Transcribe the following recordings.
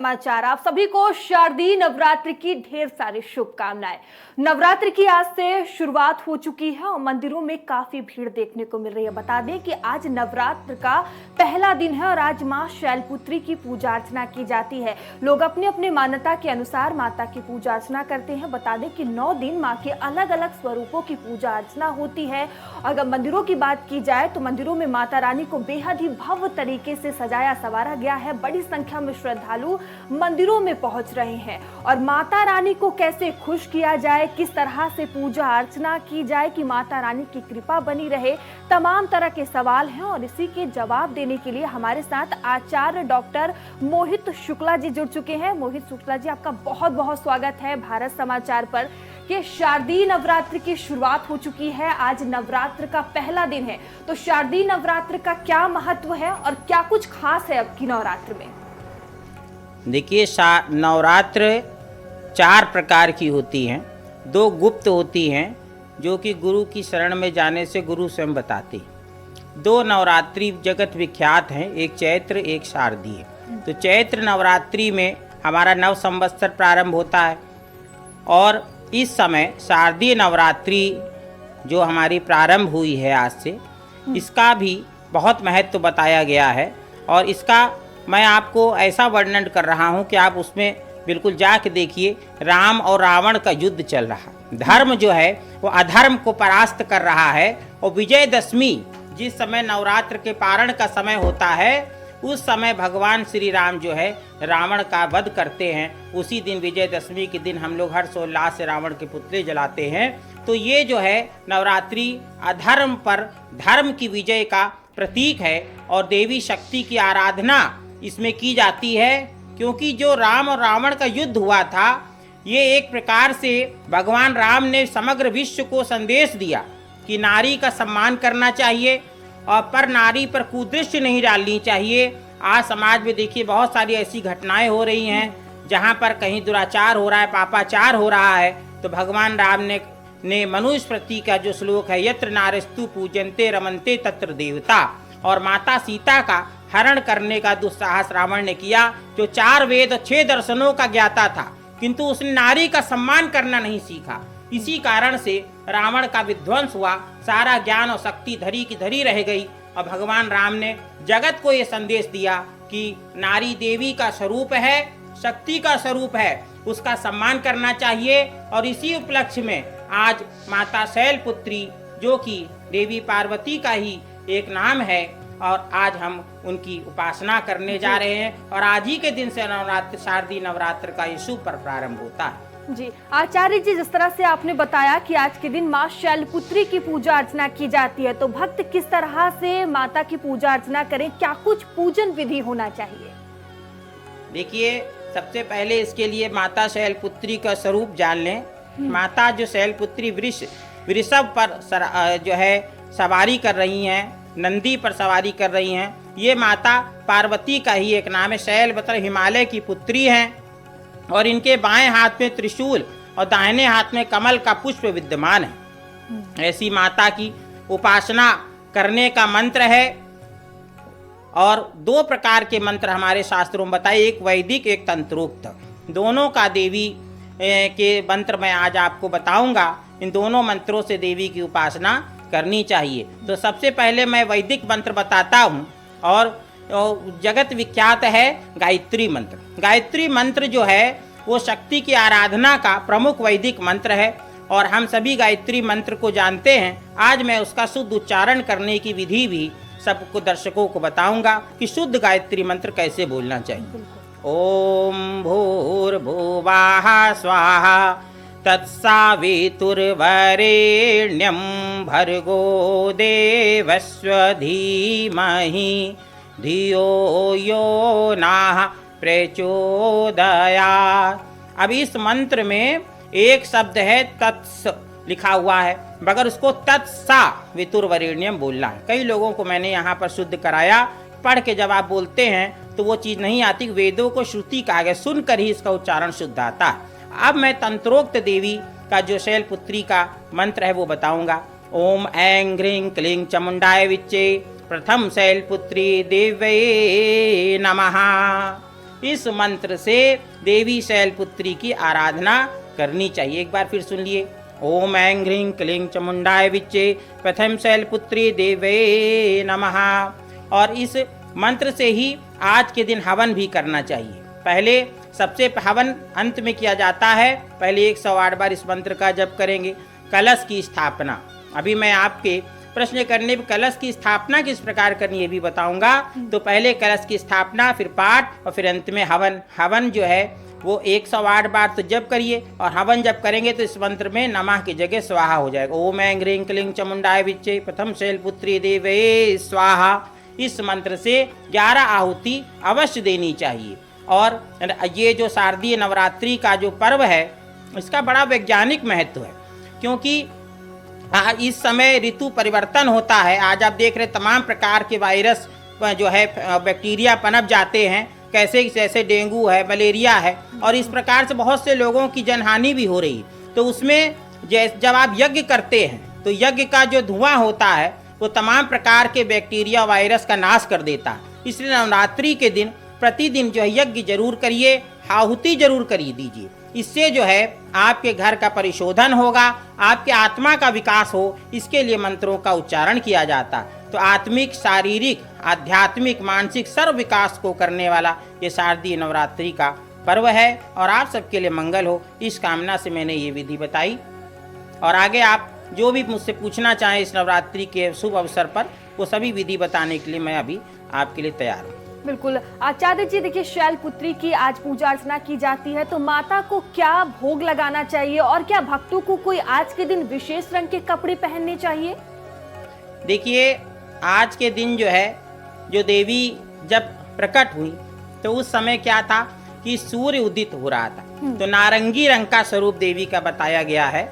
समाचार। आप सभी को शारदीय नवरात्र की ढेर सारी शुभकामनाएं। नवरात्र की आज से शुरुआत हो चुकी है और मंदिरों में काफी भीड़ देखने को मिल रही है। बता दें कि आज नवरात्र का पहला दिन है और आज मां शैलपुत्री की पूजा अर्चना की जाती है। लोग अपने अपने मान्यता के अनुसार माता की पूजा अर्चना करते हैं। बता दें कि 9 दिन मां के अलग अलग स्वरूपों की पूजा अर्चना होती है। अगर मंदिरों की बात की जाए तो मंदिरों में माता रानी को बेहद ही भव्य तरीके से सजाया संवारा गया है। बड़ी संख्या में श्रद्धालु मंदिरों में पहुंच रहे हैं और माता रानी को कैसे खुश किया जाए, किस तरह से पूजा अर्चना की जाए कि माता रानी की कृपा बनी रहे, तमाम तरह के सवाल हैं और इसी के जवाब देने के लिए हमारे साथ आचार्य डॉक्टर मोहित शुक्ला जी जुड़ चुके हैं। मोहित शुक्ला जी, आपका बहुत बहुत स्वागत है भारत समाचार पर। कि शारदीय नवरात्र की शुरुआत हो चुकी है, आज नवरात्र का पहला दिन है, तो शारदीय नवरात्र का क्या महत्व है और क्या कुछ खास है अब की नवरात्र में? देखिए, नवरात्र 4 प्रकार की होती हैं। 2 गुप्त होती हैं जो कि गुरु की शरण में जाने से गुरु स्वयं बताते हैं। 2 नवरात्रि जगत विख्यात हैं, एक चैत्र एक शारदीय। तो चैत्र नवरात्रि में हमारा नव संवत्सर प्रारंभ होता है और इस समय शारदीय नवरात्रि जो हमारी प्रारंभ हुई है आज से, इसका भी बहुत महत्व बताया गया है और इसका मैं आपको ऐसा वर्णन कर रहा हूं कि आप उसमें बिल्कुल जाके देखिए। राम और रावण का युद्ध चल रहा, धर्म जो है वो अधर्म को परास्त कर रहा है और विजयदशमी जिस समय नवरात्र के पारण का समय होता है, उस समय भगवान श्री राम जो है रावण का वध करते हैं। उसी दिन विजयदशमी के दिन हम लोग हर्षोल्लास से रावण के पुतले जलाते हैं। तो ये जो है नवरात्रि अधर्म पर धर्म की विजय का प्रतीक है और देवी शक्ति की आराधना इसमें की जाती है। क्योंकि जो राम और रावण का युद्ध हुआ था, ये एक प्रकार से भगवान राम ने समग्र विश्व को संदेश दिया कि नारी का सम्मान करना चाहिए और पर नारी पर कुदृष्टि नहीं डालनी चाहिए। आज समाज में देखिए बहुत सारी ऐसी घटनाएं हो रही हैं जहां पर कहीं दुराचार हो रहा है, पापाचार हो रहा है। तो भगवान राम ने मनुस्मृति का जो श्लोक है, यत्र नारस्तु पूजन्ते रमन्ते तत्र देवता, और माता सीता का हरण करने का दुस्साहस रावण ने किया, जो 4 वेद और 6 दर्शनों का ज्ञाता था, किंतु उसने नारी का सम्मान करना नहीं सीखा। इसी कारण से रावण का विध्वंस हुआ, सारा ज्ञान और शक्ति धरी की धरी रह गई। और भगवान राम ने जगत को ये संदेश दिया कि नारी देवी का स्वरूप है, शक्ति का स्वरूप है, उसका सम्मान करना चाहिए। और इसी उपलक्ष्य में आज माता शैलपुत्री, जो कि देवी पार्वती का ही एक नाम है, और आज हम उनकी उपासना करने जा रहे हैं और आज ही के दिन से नवरात्र, शारदीय नवरात्र का ये शुभ पर्व प्रारंभ होता है। जी आचार्य जी, जिस तरह से आपने बताया कि आज के दिन मां शैलपुत्री की पूजा अर्चना की जाती है, तो भक्त किस तरह से माता की पूजा अर्चना करें, क्या कुछ पूजन विधि होना चाहिए? देखिए, सबसे पहले इसके लिए माता शैलपुत्री का स्वरूप जान लें। माता जो शैलपुत्री वृषभ पर जो है सवारी कर रही हैं, नंदी पर सवारी कर रही हैं, ये माता पार्वती का ही एक नाम है। शैल मतलब हिमालय की पुत्री हैं और इनके बाएं हाथ में त्रिशूल और दाहिने हाथ में कमल का पुष्प विद्यमान है। ऐसी माता की उपासना करने का मंत्र है। और 2 प्रकार के मंत्र हमारे शास्त्रों में बताए, एक वैदिक एक तंत्रोक्त। दोनों का देवी के मंत्र मैं आज आपको बताऊंगा। इन दोनों मंत्रों से देवी की उपासना करनी चाहिए। तो सबसे पहले मैं वैदिक मंत्र बताता हूँ और जगत विख्यात है गायत्री मंत्र। गायत्री मंत्र जो है वो शक्ति की आराधना का प्रमुख वैदिक मंत्र है और हम सभी गायत्री मंत्र को जानते हैं। आज मैं उसका शुद्ध उच्चारण करने की विधि भी सबको दर्शकों को बताऊंगा कि शुद्ध गायत्री मंत्र कैसे बोलना चाहिए। ओम भूर्भुवः स्वाहा तत्सवितुर्वरेण्यं भर्गो देवस्य धीमहि धियो यो नः प्रचोदयात्। अब इस मंत्र में एक शब्द है तत्स लिखा हुआ है, मगर उसको तत्सा वितुर्वरेण्यम बोलना है। कई लोगों को मैंने यहाँ पर शुद्ध कराया, पढ़ के जब आप बोलते हैं तो वो चीज़ नहीं आती। वेदों को श्रुति कहा गया, सुनकर ही इसका उच्चारण शुद्ध आता है। अब मैं तंत्रोक्त देवी का जो शैलपुत्री का मंत्र है वो बताऊंगा। ओम ऐं ह्रीं क्लीं चामुंडाय विच्चे प्रथम शैलपुत्री देव्यै नमः। इस मंत्र से देवी शैलपुत्री की आराधना करनी चाहिए। एक बार फिर सुन लिए। ओम ऐं ह्रीं क्लीं चामुंडाय विच्चे प्रथम शैलपुत्री देवे नमः। और इस मंत्र से ही आज के दिन हवन भी करना चाहिए। पहले सबसे हवन अंत में किया जाता है। पहले 108 बार इस मंत्र का जप करेंगे। कलश की स्थापना, अभी मैं आपके प्रश्न करने पर कलश की स्थापना किस प्रकार करनी है भी बताऊंगा। तो पहले कलश की स्थापना, फिर पाठ और फिर अंत में हवन। हवन जो है वो 108 बार तो जप करिए, और हवन जब करेंगे तो इस मंत्र में नमः की जगह स्वाहा हो जाएगा। ओम ऐं ह्रीं क्लीं चामुंडाय विच्चे प्रथम शैलपुत्री देवे स्वाहा। इस मंत्र से 11 आहुति अवश्य देनी चाहिए। और ये जो शारदीय नवरात्रि का जो पर्व है, इसका बड़ा वैज्ञानिक महत्व है, क्योंकि इस समय ऋतु परिवर्तन होता है। आज आप देख रहे तमाम प्रकार के वायरस जो है बैक्टीरिया पनप जाते हैं, कैसे जैसे डेंगू है, मलेरिया है, और इस प्रकार से बहुत से लोगों की जनहानि भी हो रही है। तो उसमें जब आप यज्ञ करते हैं तो यज्ञ का जो धुआं होता है वो तमाम प्रकार के बैक्टीरिया वायरस का नाश कर देता है। इसलिए नवरात्रि के दिन प्रतिदिन जो है यज्ञ जरूर करिए, आहुति जरूर करिए दीजिए। इससे जो है आपके घर का परिशोधन होगा, आपके आत्मा का विकास हो, इसके लिए मंत्रों का उच्चारण किया जाता। तो आत्मिक, शारीरिक, आध्यात्मिक, मानसिक सर्व विकास को करने वाला ये शारदीय नवरात्रि का पर्व है, और आप सबके लिए मंगल हो, इस कामना से मैंने ये विधि बताई। और आगे आप जो भी मुझसे पूछना चाहें इस नवरात्रि के शुभ अवसर पर, वो सभी विधि बताने के लिए मैं अभी आपके लिए तैयार हूँ। बिल्कुल आचार्य जी, देखिए शैलपुत्री की आज पूजा अर्चना की जाती है, तो माता को क्या भोग लगाना चाहिए, और क्या भक्तों को कोई आज के दिन विशेष रंग के कपड़े पहनने चाहिए? देखिए, आज के दिन जो है, जो देवी जब प्रकट हुई तो उस समय क्या था कि सूर्य उदित हो रहा था, तो नारंगी रंग का स्वरूप देवी का बताया गया है।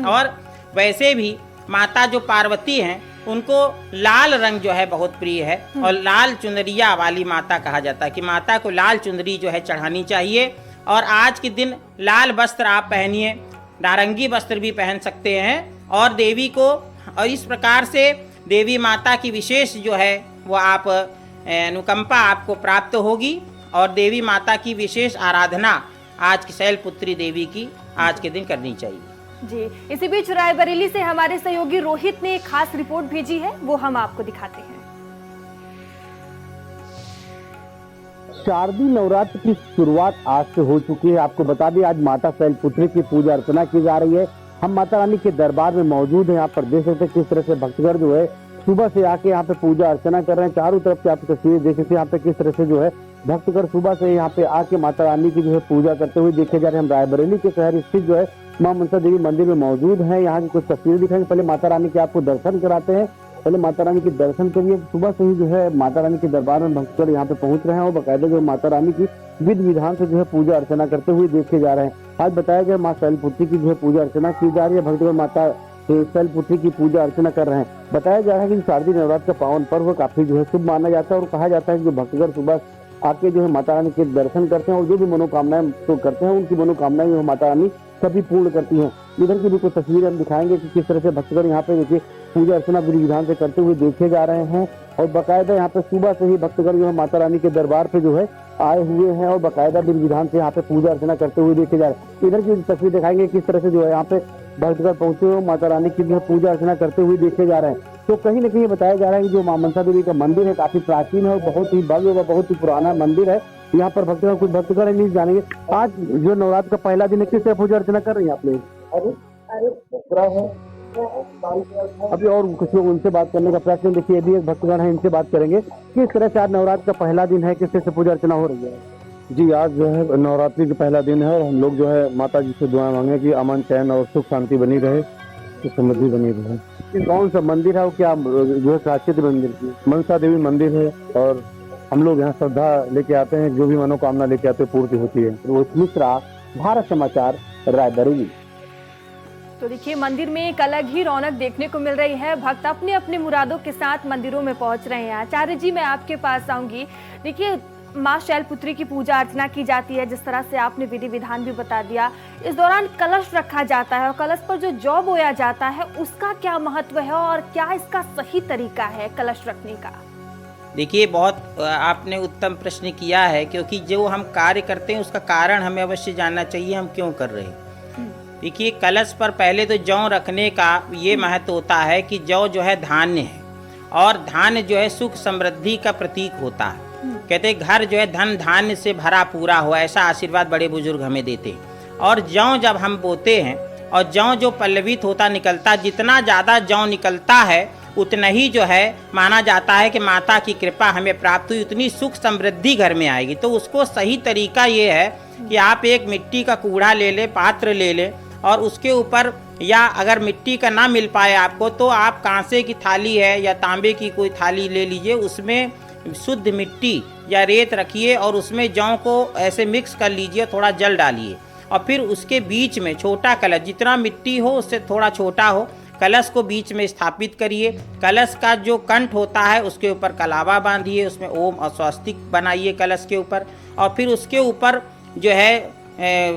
और वैसे भी माता जो पार्वती हैं उनको लाल रंग जो है बहुत प्रिय है, और लाल चुनरिया वाली माता कहा जाता है कि माता को लाल चुनरी जो है चढ़ानी चाहिए। और आज के दिन लाल वस्त्र आप पहनिए, नारंगी वस्त्र भी पहन सकते हैं, और देवी को, और इस प्रकार से देवी माता की विशेष जो है वो आप अनुकंपा आपको प्राप्त होगी, और देवी माता की विशेष आराधना आज की शैलपुत्री देवी की आज के दिन करनी चाहिए जी। इसी बीच रायबरेली से हमारे सहयोगी रोहित ने एक खास रिपोर्ट भेजी है, वो हम आपको दिखाते हैं। शारदीय नवरात्र की शुरुआत आज से हो चुकी है। आपको बता दें, आज माता शैलपुत्री की पूजा अर्चना की जा रही है। हम माता रानी के दरबार में मौजूद हैं। यहाँ पर देख सकते हैं किस तरह से भक्तगण जो है सुबह से आके यहाँ पे पूजा अर्चना कर रहे हैं। चारों तरफ से आप तस्वीरें देख सकते हैं यहाँ पे किस तरह से जो है भक्तगण सुबह से यहाँ पे आके माता रानी की जो है पूजा करते हुए देखे जा रहे हैं। हम रायबरेली के शहर स्थित जो है मां मनसा देवी मंदिर में मौजूद है। यहाँ की कुछ तस्वीरें दिखाएंगे। पहले माता रानी के आपको दर्शन कराते हैं। पहले माता रानी के दर्शन करिए। सुबह से ही जो है माता रानी के दरबार में भक्तगण यहाँ पे पहुंच रहे हैं, और बाकायदा जो माता रानी की विधि विधान से जो है पूजा अर्चना करते हुए देखे जा रहे हैं। आज बताया गया माँ शैलपुत्री की जो है पूजा अर्चना की जा रही है। भक्तगण माता शैलपुत्री की पूजा अर्चना कर रहे हैं। बताया जा रहा है कि शारदीय नवरात्र का पावन पर्व काफी जो है शुभ माना जाता है, और कहा जाता है कि जो भक्तगण सुबह आके जो है माता रानी के दर्शन करते हैं और जो भी मनोकामनाएं तो करते हैं, उनकी मनोकामनाएं जो माता रानी सभी पूर्ण करती हैं। इधर की भी कुछ तस्वीरें हम दिखाएंगे कि किस तरह से भक्तगण यहाँ पे देखिए पूजा अर्चना विधि विधान से करते हुए देखे जा रहे हैं, और बाकायदा यहाँ पे सुबह से ही भक्तगण जो है माता रानी के दरबार पे जो है आए हुए हैं, और बाकायदा विधि विधान से यहाँ पे पूजा अर्चना करते हुए देखे जा रहे हैं। इधर की तस्वीर दिखाएंगे किस तरह से जो है यहाँ पे भक्तगण पहुंचे हुए माता रानी की जो है पूजा अर्चना करते हुए देखे जा रहे हैं। तो कहीं न कहीं बताया जा रहा है कि जो मां मनसा देवी का मंदिर है काफी प्राचीन है और बहुत ही भव्य व बहुत ही पुराना मंदिर है। यहाँ पर भक्तगण कुछ भक्तगण नहीं जानेंगे आज जो नवरात्र का पहला दिन है किस तरह पूजा अर्चना कर रही है आप लोग? अभी और कुछ लोग उनसे बात करने का प्रयत्न, देखिए अभी एक भक्तगण है, इनसे बात करेंगे किस तरह से आज नवरात्र का पहला दिन है, किस तरह से पूजा अर्चना हो रही है। जी, आज जो है नवरात्रि का पहला दिन है, और हम लोग जो है माता जी से दुआ मांगे कि अमन चैन और सुख शांति बनी रहे, समृद्धि बनी रहे। कौन सा मंदिर है, क्या जो है खासियत मंदिर की? मनसा देवी मंदिर है, और हम लोग यहाँ श्रद्धा लेके आते हैं, जो भी मनोकामना लेके आते हैं पूर्ति होती है। रोहित मिश्रा, भारत समाचार, रायबरेली। तो देखिए मंदिर में एक अलग ही रौनक देखने को मिल रही है। भक्त अपने अपने मुरादों के साथ मंदिरों में पहुंच रहे हैं। आचार्य जी, मैं आपके पास आऊंगी। देखिए माँ शैलपुत्री की पूजा अर्चना की जाती है, जिस तरह से आपने विधि विधान भी बता दिया। इस दौरान कलश रखा जाता है, और कलश पर जो जौ बोया जाता है उसका क्या महत्व है, और क्या इसका सही तरीका है कलश रखने का? देखिए, बहुत आपने उत्तम प्रश्न किया है, क्योंकि जो हम कार्य करते हैं उसका कारण हमें अवश्य जानना चाहिए, हम क्यों कर रहे हैं। देखिए, कलश पर पहले तो जौ रखने का ये महत्व होता है कि जौ जो है धान्य है, और धान्य जो है सुख समृद्धि का प्रतीक होता है। कहते हैं घर जो है धन धान्य से भरा पूरा हो, ऐसा आशीर्वाद बड़े बुजुर्ग हमें देते हैं। और जौ जब हम बोते हैं और जौ जो पल्लवित होता निकलता, जितना ज़्यादा जौ निकलता है उतना ही जो है माना जाता है कि माता की कृपा हमें प्राप्त हुई, उतनी सुख समृद्धि घर में आएगी। तो उसको सही तरीका ये है कि आप एक मिट्टी का कूड़ा ले लें, पात्र ले लें, और उसके ऊपर, या अगर मिट्टी का ना मिल पाए आपको तो आप कांसे की थाली है या तांबे की कोई थाली ले लीजिए, उसमें शुद्ध मिट्टी या रेत रखिए और उसमें जौ को ऐसे मिक्स कर लीजिए, थोड़ा जल डालिए, और फिर उसके बीच में छोटा कलश, जितना मिट्टी हो उससे थोड़ा छोटा हो, कलश को बीच में स्थापित करिए। कलश का जो कंठ होता है उसके ऊपर कलावा बांधिए, उसमें ओम और स्वस्तिक बनाइए कलश के ऊपर, और फिर उसके ऊपर जो है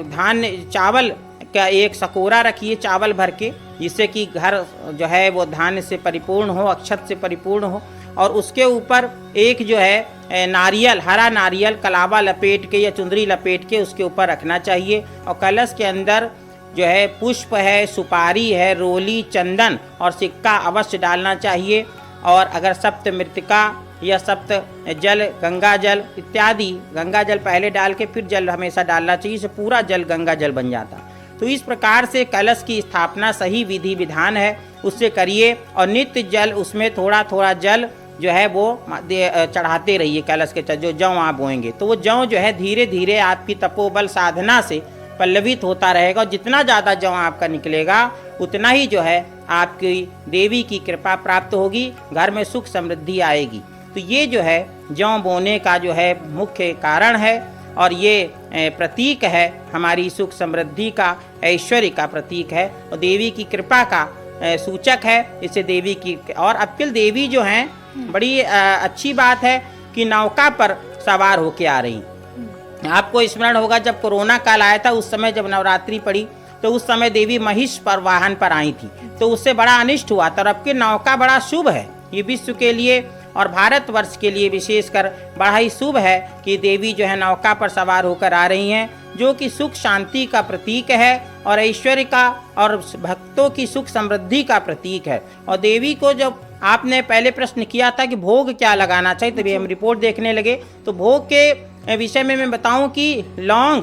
धान्य चावल का एक सकोरा रखिए चावल भर के, जिससे कि घर जो है वो धान्य से परिपूर्ण हो, अक्षत से परिपूर्ण हो। और उसके ऊपर एक जो है नारियल, हरा नारियल कलावा लपेट के या चुंदरी लपेट के उसके ऊपर रखना चाहिए। और कलश के अंदर जो है पुष्प है, सुपारी है, रोली, चंदन और सिक्का अवश्य डालना चाहिए। और अगर सप्त मृतिका या सप्त जल, गंगा जल इत्यादि, गंगा जल पहले डाल के फिर जल हमेशा डालना चाहिए, इससे पूरा जल गंगा जल बन जाता। तो इस प्रकार से कलश की स्थापना सही विधि विधान है, उससे करिए। और नित्य जल उसमें थोड़ा थोड़ा जल जो है वो चढ़ाते रहिए कलश के, जो जौ आप बोएंगे तो वो जौ जो है धीरे धीरे आपकी तपोबल साधना से पल्लवित होता रहेगा। और जितना ज़्यादा जौ आपका निकलेगा उतना ही जो है आपकी देवी की कृपा प्राप्त होगी, घर में सुख समृद्धि आएगी। तो ये जो है जौ बोने का जो है मुख्य कारण है, और ये प्रतीक है हमारी सुख समृद्धि का, ऐश्वर्य का प्रतीक है, और देवी की कृपा का सूचक है। इसे देवी की, और अक्ल देवी जो हैं, बड़ी अच्छी बात है कि नौका पर सवार होके आ रही। आपको स्मरण होगा जब कोरोना काल आया था, उस समय जब नवरात्रि पड़ी तो उस समय देवी महिष पर वाहन पर आई थी, तो उससे बड़ा अनिष्ट हुआ था। और अब की नौका बड़ा शुभ है, ये विश्व के लिए और भारतवर्ष के लिए विशेषकर बड़ा ही शुभ है कि देवी जो है नौका पर सवार होकर आ रही हैं, जो कि सुख शांति का प्रतीक है और ऐश्वर्य का और भक्तों की सुख समृद्धि का प्रतीक है। और देवी को जब आपने पहले प्रश्न किया था कि भोग क्या लगाना चाहिए, तभी हम रिपोर्ट देखने लगे, तो भोग के विषय में मैं बताऊं कि लौंग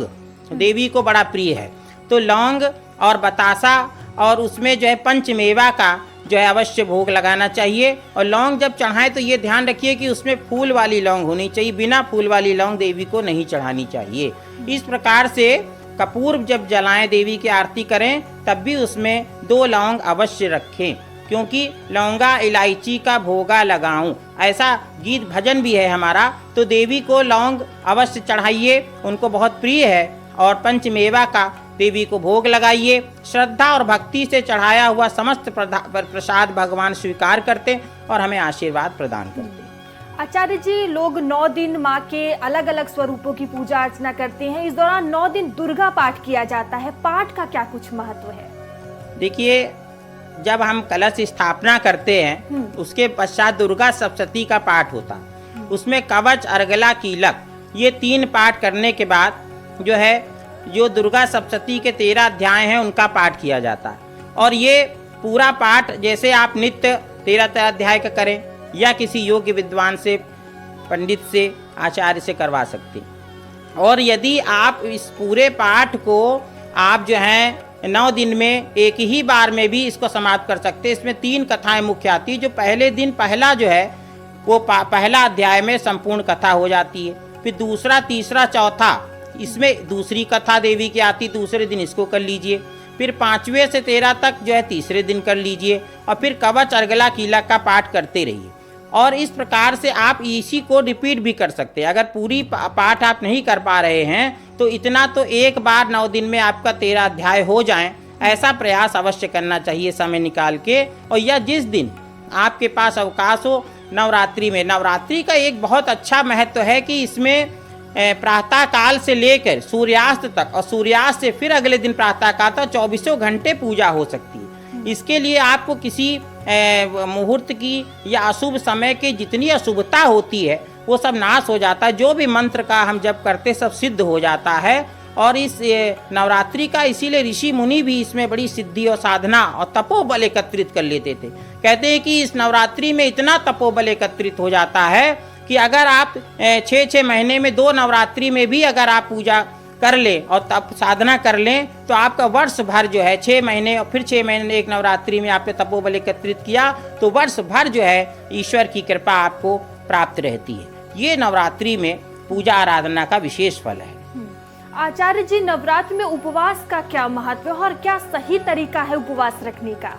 देवी को बड़ा प्रिय है। तो लौंग और बतासा और उसमें जो है पंचमेवा का जो है अवश्य भोग लगाना चाहिए। और लौंग जब चढ़ाएं तो ये ध्यान रखिए कि उसमें फूल वाली लौंग होनी चाहिए, बिना फूल वाली लौंग देवी को नहीं चढ़ानी चाहिए। इस प्रकार से कपूर जब जलाएं, देवी की आरती करें, तब भी उसमें 2 लौंग अवश्य रखें, क्योंकि लौंगा इलायची का भोगा लगाऊं, ऐसा गीत भजन भी है हमारा। तो देवी को लौंग अवश्य चढ़ाइए, उनको बहुत प्रिय है। और पंचमेवा का देवी को भोग लगाइए। श्रद्धा और भक्ति से चढ़ाया हुआ समस्त प्रसाद भगवान स्वीकार करते और हमें आशीर्वाद प्रदान करते। आचार्य जी, लोग 9 दिन माँ के अलग अलग स्वरूपों की पूजा अर्चना करते हैं। इस दौरान 9 दिन दुर्गा पाठ किया जाता है, पाठ का क्या कुछ महत्व है? देखिए, जब हम कलश स्थापना करते हैं उसके पश्चात दुर्गा सप्तशती का पाठ होता है। उसमें कवच, अर्गला, कीलक, ये 3 पाठ करने के बाद जो है जो दुर्गा सप्तशती के 13 अध्याय हैं उनका पाठ किया जाता है। और ये पूरा पाठ जैसे आप नित्य 13 अध्याय का करें या किसी योग्य विद्वान से, पंडित से, आचार्य से करवा सकते हैं। और यदि आप इस पूरे पाठ को आप जो हैं 9 दिन में एक ही बार में भी इसको समाप्त कर सकते हैं। इसमें 3 कथाएं मुख्य आती, जो पहले दिन पहला जो है वो पहला अध्याय में संपूर्ण कथा हो जाती है। फिर दूसरा, तीसरा, चौथा इसमें दूसरी कथा देवी की आती, दूसरे दिन इसको कर लीजिए। फिर 5वें से 13 तक जो है तीसरे दिन कर लीजिए। और फिर कवच, अर्गला, कीलक का पाठ करते रहिए। और इस प्रकार से आप इसी को रिपीट भी कर सकते हैं। अगर पूरी पाठ आप नहीं कर पा रहे हैं तो इतना तो एक बार 9 दिन में आपका 13 अध्याय हो जाएं, ऐसा प्रयास अवश्य करना चाहिए समय निकाल के। और यह जिस दिन आपके पास अवकाश हो, नवरात्रि में, नवरात्रि का एक बहुत अच्छा महत्व है कि इसमें प्रातः काल से लेकर सूर्यास्त तक, और सूर्यास्त से फिर अगले दिन प्रातः काल तक 24 घंटे पूजा हो सकती है। इसके लिए आपको किसी मुहूर्त की या अशुभ समय की जितनी अशुभता होती है वो सब नाश हो जाता है। जो भी मंत्र का हम जप करते सब सिद्ध हो जाता है। और इस नवरात्रि का इसीलिए ऋषि मुनि भी इसमें बड़ी सिद्धि और साधना और तपोबल एकत्रित कर लेते थे। कहते हैं कि इस नवरात्रि में इतना तपोबल एकत्रित हो जाता है कि अगर आप 6-6 महीने में 2 नवरात्रि में भी अगर आप पूजा कर लें और तप साधना कर लें तो आपका वर्ष भर जो है 6 महीने और फिर 6 महीने एक नवरात्रि में आपने तपोबल एकत्रित किया तो वर्ष भर जो है ईश्वर की कृपा आपको प्राप्त रहती है। ये नवरात्रि में पूजा आराधना का विशेष फल है। आचार्य जी, नवरात्र में उपवास का क्या महत्व है और क्या सही तरीका है उपवास रखने का?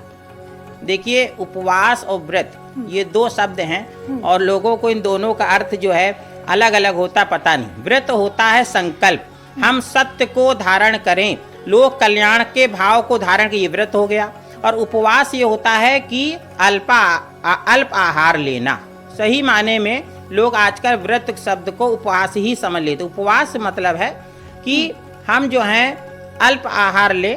देखिए, उपवास और व्रत ये 2 शब्द हैं और लोगों को इन दोनों का अर्थ जो है अलग अलग होता पता नहीं। व्रत होता है संकल्प, हम सत्य को धारण करें, लोक कल्याण के भाव को धारण के, ये व्रत हो गया। और उपवास ये होता है कि अल्प आहार लेना। सही माने में लोग आजकल व्रत शब्द को उपवास ही समझ लेते। उपवास मतलब है कि हम जो हैं अल्प आहार ले,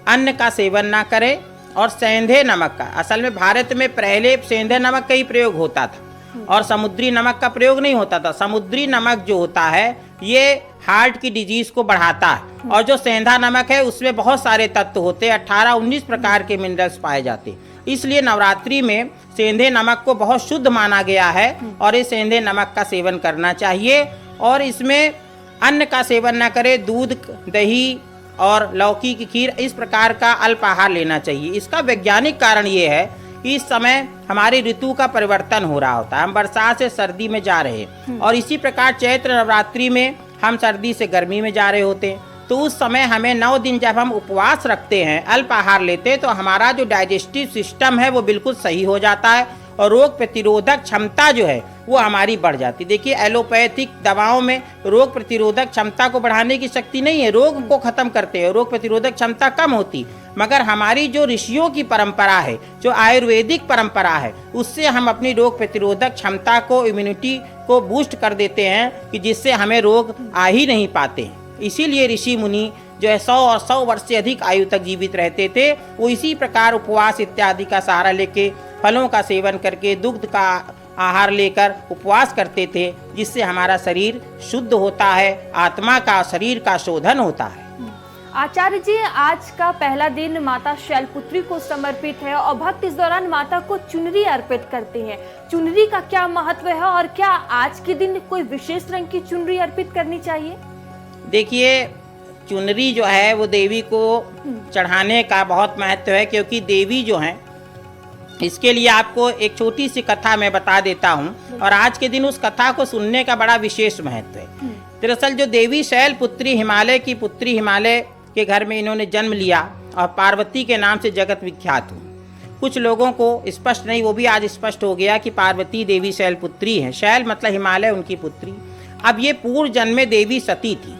अन्न का सेवन ना करें और सेंधे नमक का, असल में भारत में पहले सेंधे नमक का ही प्रयोग होता था और समुद्री नमक का प्रयोग नहीं होता था। समुद्री नमक जो होता है ये हार्ट की डिजीज को बढ़ाता है और जो सेंधा नमक है उसमें बहुत सारे तत्व होते हैं, 18-19 प्रकार के मिनरल्स पाए जाते हैं। इसलिए नवरात्रि में सेंधे नमक को बहुत शुद्ध माना गया है और इस सेंधे नमक का सेवन करना चाहिए। और इसमें अन्न का सेवन न करें, दूध, दही और लौकी की खीर, इस प्रकार का अल्प आहार लेना चाहिए। इसका वैज्ञानिक कारण ये है कि इस समय हमारी ऋतु का परिवर्तन हो रहा होता है, हम बरसात से सर्दी में जा रहे हैं और इसी प्रकार चैत्र नवरात्रि में हम सर्दी से गर्मी में जा रहे होते हैं। तो उस समय हमें 9 दिन जब हम उपवास रखते हैं, अल्प आहार लेते हैं, तो हमारा जो डाइजेस्टिव सिस्टम है वो बिल्कुल सही हो जाता है और रोग प्रतिरोधक क्षमता जो है वो हमारी बढ़ जाती है। देखिए, एलोपैथिक दवाओं में रोग प्रतिरोधक क्षमता को बढ़ाने की शक्ति नहीं है, रोग को खत्म करते हैं, रोग प्रतिरोधक क्षमता कम होती। मगर हमारी जो ऋषियों की परंपरा है, जो आयुर्वेदिक परंपरा है, उससे हम अपनी रोग प्रतिरोधक क्षमता को, इम्यूनिटी को बूस्ट कर देते हैं कि जिससे हमें रोग आ ही नहीं पाते हैं। इसीलिए ऋषि मुनि जो है 100 और 100 वर्ष से अधिक आयु तक जीवित रहते थे। वो इसी प्रकार उपवास इत्यादि का सहारा लेके, फलों का सेवन करके, दुग्ध का आहार लेकर उपवास करते थे, जिससे हमारा शरीर शुद्ध होता है, आत्मा का, शरीर का शोधन होता है। आचार्य जी, आज का पहला दिन माता शैलपुत्री को समर्पित है और भक्त इस दौरान माता को चुनरी अर्पित करते हैं। चुनरी का क्या महत्व है और क्या आज के दिन कोई विशेष रंग की चुनरी अर्पित करनी चाहिए? देखिए, चुनरी जो है वो देवी को चढ़ाने का बहुत महत्व है, क्योंकि देवी जो है, इसके लिए आपको एक छोटी सी कथा मैं बता देता हूँ और आज के दिन उस कथा को सुनने का बड़ा विशेष महत्व है। दरअसल जो देवी शैलपुत्री, हिमालय की पुत्री, हिमालय के घर में इन्होंने जन्म लिया और पार्वती के नाम से जगत विख्यात हुई। कुछ लोगों को स्पष्ट नहीं, वो भी आज स्पष्ट हो गया कि पार्वती देवी शैलपुत्री हैं। शैल मतलब हिमालय, उनकी पुत्री। अब ये पूर्व जन्म में देवी सती थी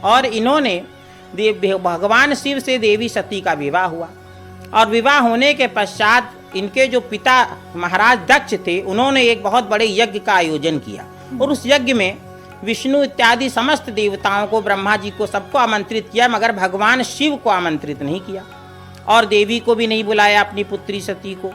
और इन्होंने भगवान शिव से देवी सती का विवाह हुआ और विवाह होने के पश्चात इनके जो पिता महाराज दक्ष थे, उन्होंने एक बहुत बड़े यज्ञ का आयोजन किया और उस यज्ञ में विष्णु इत्यादि समस्त देवताओं को, ब्रह्मा जी को, सबको आमंत्रित किया, मगर भगवान शिव को आमंत्रित नहीं किया और देवी को भी नहीं बुलाया, अपनी पुत्री सती को।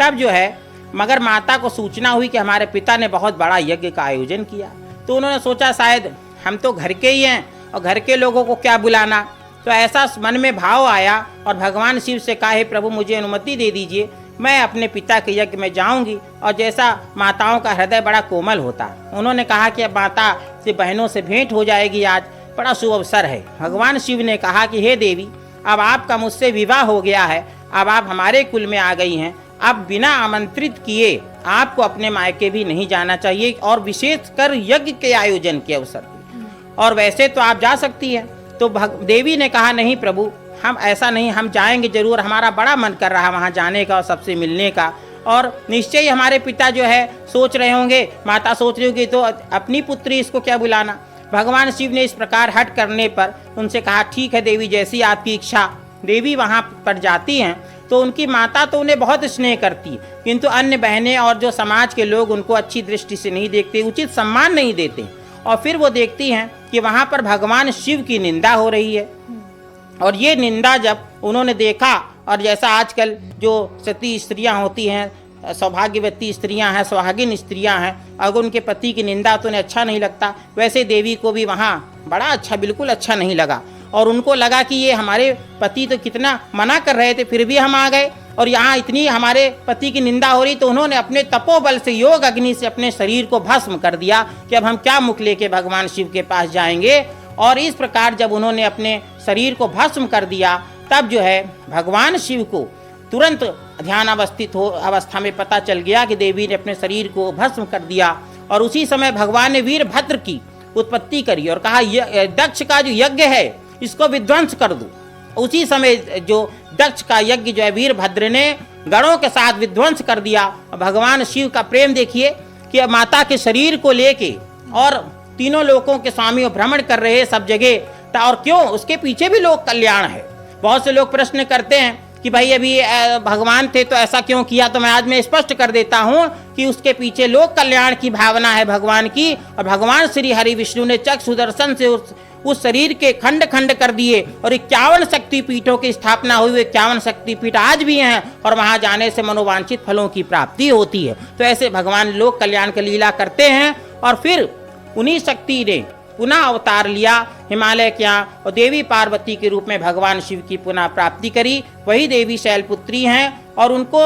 तब जो है मगर माता को सूचना हुई कि हमारे पिता ने बहुत बड़ा यज्ञ का आयोजन किया। तो उन्होंने सोचा शायद हम तो घर के ही हैं और घर के लोगों को क्या बुलाना। तो ऐसा मन में भाव आया और भगवान शिव से कहा, हे प्रभु, मुझे अनुमति दे दीजिए, मैं अपने पिता के यज्ञ में जाऊंगी। और जैसा माताओं का हृदय बड़ा कोमल होता है, उन्होंने कहा कि अब माता से, बहनों से भेंट हो जाएगी, आज बड़ा शुभ अवसर है। भगवान शिव ने कहा कि हे देवी, अब आपका मुझसे विवाह हो गया है, अब आप हमारे कुल में आ गई हैं, अब बिना आमंत्रित किए आपको अपने मायके भी नहीं जाना चाहिए और विशेषकर यज्ञ के आयोजन के अवसर पर, और वैसे तो आप जा सकती हैं। तो देवी ने कहा, नहीं प्रभु, हम ऐसा नहीं, हम जाएंगे जरूर, हमारा बड़ा मन कर रहा है वहाँ जाने का और सबसे मिलने का, और निश्चय ही हमारे पिता जो है सोच रहे होंगे, माता सोच रही होगी, तो अपनी पुत्री इसको क्या बुलाना। भगवान शिव ने इस प्रकार हट करने पर उनसे कहा, ठीक है देवी, जैसी आपकी इच्छा। देवी वहाँ पर जाती हैं तो उनकी माता तो उन्हें बहुत स्नेह करती, किंतु अन्य बहनें और जो समाज के लोग उनको अच्छी दृष्टि से नहीं देखते, उचित सम्मान नहीं देते। और फिर वो देखती हैं कि वहाँ पर भगवान शिव की निंदा हो रही है और ये निंदा जब उन्होंने देखा और जैसा आजकल जो सती स्त्रियां होती हैं, सौभाग्यवती स्त्रियां हैं, सुहागिन स्त्रियां हैं, अगर उनके पति की निंदा तो उन्हें अच्छा नहीं लगता, वैसे देवी को भी वहाँ बड़ा अच्छा, बिल्कुल अच्छा नहीं लगा। और उनको लगा कि ये हमारे पति तो कितना मना कर रहे थे, फिर भी हम आ गए और यहाँ इतनी हमारे पति की निंदा हो रही, तो उन्होंने अपने तपोबल से, योग अग्नि से अपने शरीर को भस्म कर दिया कि अब हम क्या मुख लेके भगवान शिव के पास जाएंगे। और इस प्रकार जब उन्होंने अपने शरीर को भस्म कर दिया, तब जो है भगवान शिव को तुरंत ध्यान अवस्था में पता चल गया कि देवी ने अपने शरीर को भस्म कर दिया। और उसी समय भगवान ने वीरभद्र की उत्पत्ति करी और कहा, दक्ष का जो यज्ञ है इसको विध्वंस कर दो। उसी समय जो दक्ष का यज्ञ जो है वीरभद्र ने गणों के साथ विध्वंस कर दिया। भगवान शिव का प्रेम देखिए कि माता के शरीर को लेके और तीनों लोकों के स्वामी भ्रमण कर रहे सब जगह। और क्यों? उसके पीछे भी लोक कल्याण है। बहुत से लोग प्रश्न करते हैं कि भाई अभी भगवान थे तो ऐसा क्यों किया, तो मैं स्पष्ट कर देता हूं कि उसके पीछे लोक कल्याण की भावना है भगवान की। और भगवान श्री हरि विष्णु ने चक्र सुदर्शन से उस शरीर के खंड खंड कर दिए और 51 शक्तिपीठों की स्थापना हुई। 51 शक्तिपीठ आज भी हैं और वहां जाने से मनोवांछित फलों की प्राप्ति होती है। तो ऐसे भगवान लोक कल्याण की लीला करते हैं। और फिर उन्हीं शक्ति ने पुनः अवतार लिया हिमालय के यहाँ और देवी पार्वती के रूप में भगवान शिव की पुनः प्राप्ति करी। वही देवी शैलपुत्री हैं और उनको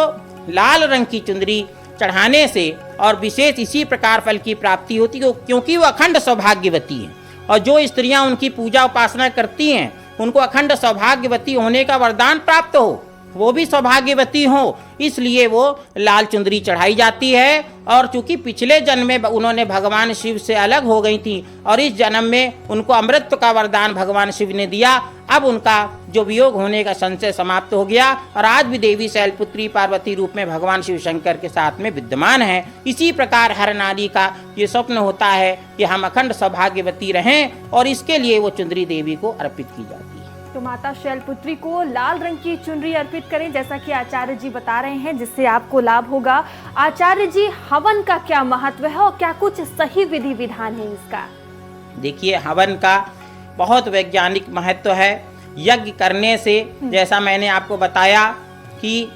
लाल रंग की चुंदरी चढ़ाने से और विशेष इसी प्रकार फल की प्राप्ति होती है, क्योंकि वो अखंड सौभाग्यवती हैं। और जो स्त्रियां उनकी पूजा उपासना करती हैं उनको अखंड सौभाग्यवती होने का वरदान प्राप्त हो, वो भी सौभाग्यवती हो, इसलिए वो लाल चुंदरी चढ़ाई जाती है। और चूंकि पिछले जन्म में उन्होंने भगवान शिव से अलग हो गई थी और इस जन्म में उनको अमृत का वरदान भगवान शिव ने दिया, अब उनका जो वियोग होने का संशय समाप्त हो गया और आज भी देवी शैलपुत्री पार्वती रूप में भगवान शिव शंकर के साथ में विद्यमान है। इसी प्रकार हर नारी का ये स्वप्न होता है कि हम अखंड सौभाग्यवती रहें और इसके लिए वो चुंदरी देवी को अर्पित की जाती है। तो माता शैलपुत्री को लाल रंग की चुनरी अर्पित करें, जैसा कि आचार्य जी बता रहे हैं, जिससे आपको लाभ होगा। आचार्य जी, हवन का क्या महत्व है और क्या कुछ सही विधि विधान है इसका? देखिए, हवन का बहुत वैज्ञानिक महत्व है। यज्ञ करने से, जैसा मैंने आपको बताया कि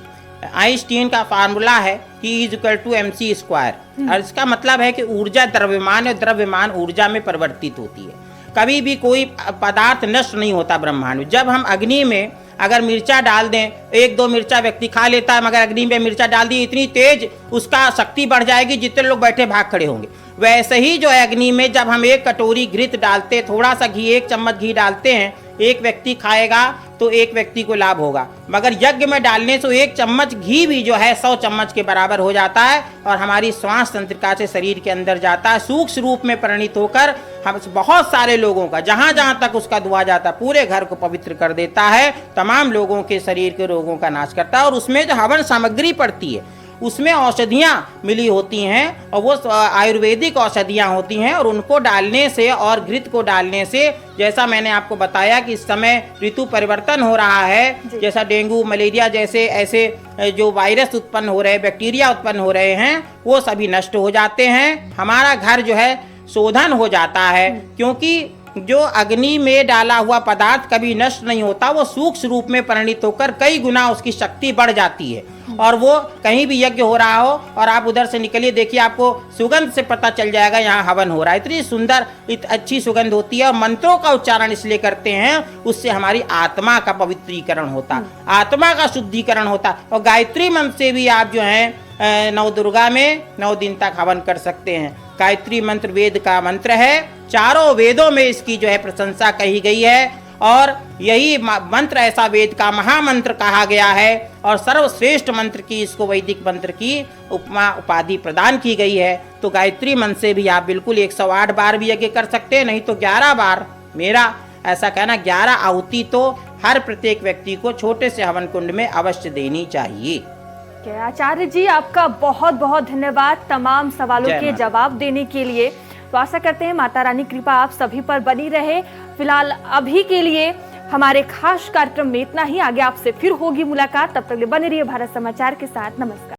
आइंस्टीन का फार्मूला है कि E=mc²। और इसका मतलब है कि ऊर्जा द्रव्यमान और द्रव्यमान ऊर्जा में परिवर्तित होती है। कभी भी कोई पदार्थ नष्ट नहीं होता ब्रह्मांड में। जब हम अग्नि में अगर मिर्चा डाल दें, 1-2 मिर्चा व्यक्ति खा लेता है, मगर अग्नि में मिर्चा डाल दी, इतनी तेज उसका शक्ति बढ़ जाएगी, जितने लोग बैठे भाग खड़े होंगे। वैसे ही जो है अग्नि में जब हम 1 कटोरी घृत डालते, थोड़ा सा घी, 1 चम्मच घी डालते हैं, एक व्यक्ति खाएगा तो एक व्यक्ति को लाभ होगा। मगर यज्ञ में डालने से 1 चम्मच घी भी जो है 100 चम्मच के बराबर हो जाता है और हमारी श्वास तंत्रिका से शरीर के अंदर जाता है, सूक्ष्म रूप में परिणित होकर हम बहुत सारे लोगों का, जहां जहां तक उसका धुआं जाता, पूरे घर को पवित्र कर देता है, तमाम लोगों के शरीर के रोगों का नाश करता है। और उसमें जो हवन सामग्री पड़ती है उसमें औषधियाँ मिली होती हैं और वो आयुर्वेदिक औषधियाँ होती हैं और उनको डालने से और घृत को डालने से, जैसा मैंने आपको बताया कि इस समय ऋतु परिवर्तन हो रहा है, जैसा डेंगू, मलेरिया जैसे ऐसे जो वायरस उत्पन्न हो रहे हैं, बैक्टीरिया उत्पन्न हो रहे हैं, वो सभी नष्ट हो जाते हैं। हमारा घर जो है शोधन हो जाता है, क्योंकि जो अग्नि में डाला हुआ पदार्थ कभी नष्ट नहीं होता, वो सूक्ष्म रूप में परिणित होकर कई गुना उसकी शक्ति बढ़ जाती है। और वो कहीं भी यज्ञ हो रहा हो और आप उधर से निकलिए, देखिए आपको सुगंध से पता चल जाएगा यहाँ हवन हो रहा है। इतनी सुंदर अच्छी सुगंध होती है और मंत्रों का उच्चारण इसलिए करते हैं, उससे हमारी आत्मा का पवित्रीकरण होता, आत्मा का शुद्धिकरण होता। और गायत्री मंत्र से भी आप जो है नवदुर्गा में 9 दिन तक हवन कर सकते हैं। गायत्री मंत्र वेद का मंत्र है, चारों वेदों में इसकी जो है प्रशंसा कही गई है और यही मंत्र ऐसा वेद का महामंत्र कहा गया है और सर्वश्रेष्ठ मंत्र की इसको वैदिक मंत्र की उपमा उपाधि प्रदान की गई है। तो गायत्री मंत्र से भी आप बिल्कुल 108 बार भी यज्ञ कर सकते हैं, नहीं तो 11 बार। मेरा ऐसा कहना 11 आहुति तो हर प्रत्येक व्यक्ति को छोटे से हवन कुंड में अवश्य देनी चाहिए। आचार्य जी, आपका बहुत बहुत धन्यवाद तमाम सवालों के जवाब देने के लिए। तो आशा करते हैं माता रानी कृपा आप सभी पर बनी रहे। फिलहाल अभी के लिए हमारे खास कार्यक्रम में इतना ही। आगे आपसे फिर होगी मुलाकात, तब तक बने रहिए भारत समाचार के साथ। नमस्कार।